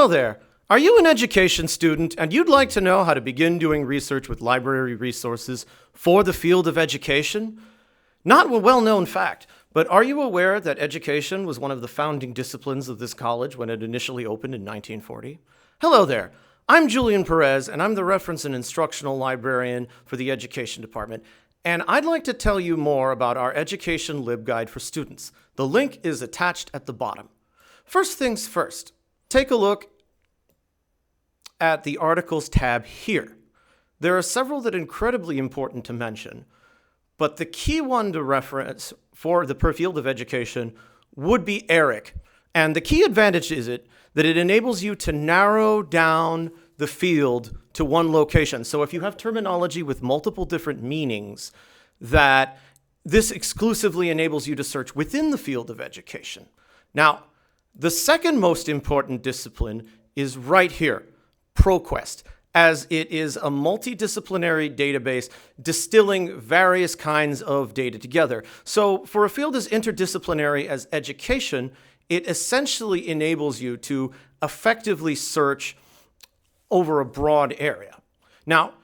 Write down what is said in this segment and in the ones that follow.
Hello there. Are you an education student and you'd like to know how to begin doing research with library resources for the field of education? Not a well-known fact, but are you aware that education was one of the founding disciplines of this college when it initially opened in 1940? Hello there. I'm Julian Perez, and I'm the reference and instructional librarian for the education department. And I'd like to tell you more about our education LibGuide for students. The link is attached at the bottom. First things first, take a look at the articles tab here. There are several that are incredibly important to mention, but the key one to reference for the field of education would be ERIC. And the key advantage is that it enables you to narrow down the field to one location. So if you have terminology with multiple different meanings, that this exclusively enables you to search within the field of education. Now, the second most important discipline is right here, ProQuest, as it is a multidisciplinary database distilling various kinds of data together. So for a field as interdisciplinary as education, it essentially enables you to effectively search over a broad area. Now,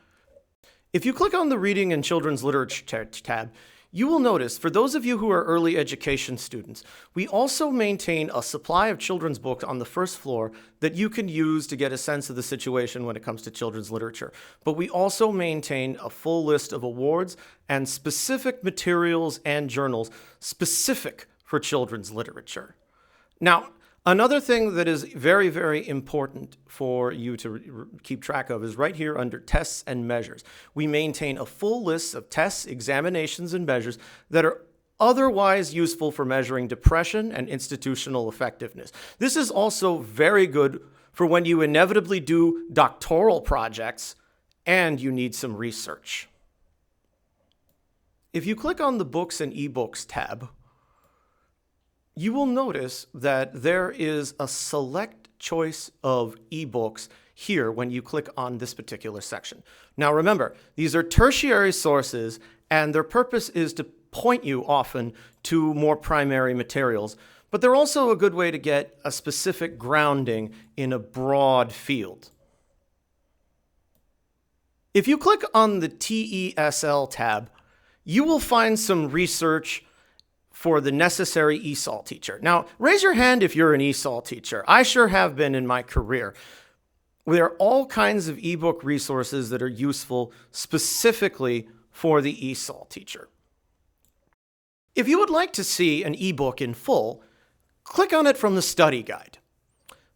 if you click on the Reading and Children's Literature tab, you will notice, for those of you who are early education students, we also maintain a supply of children's books on the first floor that you can use to get a sense of the situation when it comes to children's literature. But we also maintain a full list of awards and specific materials and journals specific for children's literature. Now, another thing that is very, very important for you to keep track of is right here under tests and measures. We maintain a full list of tests, examinations, and measures that are otherwise useful for measuring depression and institutional effectiveness. This is also very good for when you inevitably do doctoral projects and you need some research. If you click on the Books and eBooks tab, you will notice that there is a select choice of ebooks here when you click on this particular section. Now remember, these are tertiary sources and their purpose is to point you often to more primary materials, but they're also a good way to get a specific grounding in a broad field. If you click on the TESL tab, you will find some research for the necessary ESOL teacher. Now, raise your hand if you're an ESOL teacher. I sure have been in my career. There are all kinds of ebook resources that are useful specifically for the ESOL teacher. If you would like to see an ebook in full, click on it from the study guide.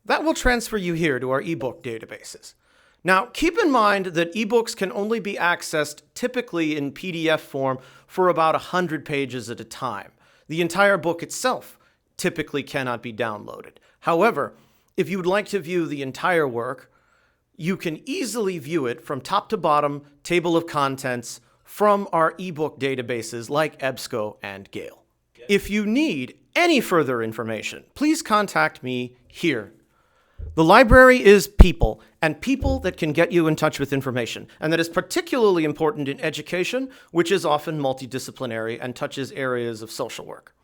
That will transfer you here to our ebook databases. Now, keep in mind that ebooks can only be accessed typically in PDF form for about 100 pages at a time. The entire book itself typically cannot be downloaded. However, if you would like to view the entire work, you can easily view it from top to bottom, table of contents, from our ebook databases like EBSCO and Gale. If you need any further information, please contact me here. The library is people, and people that can get you in touch with information. And that is particularly important in education, which is often multidisciplinary and touches areas of social work.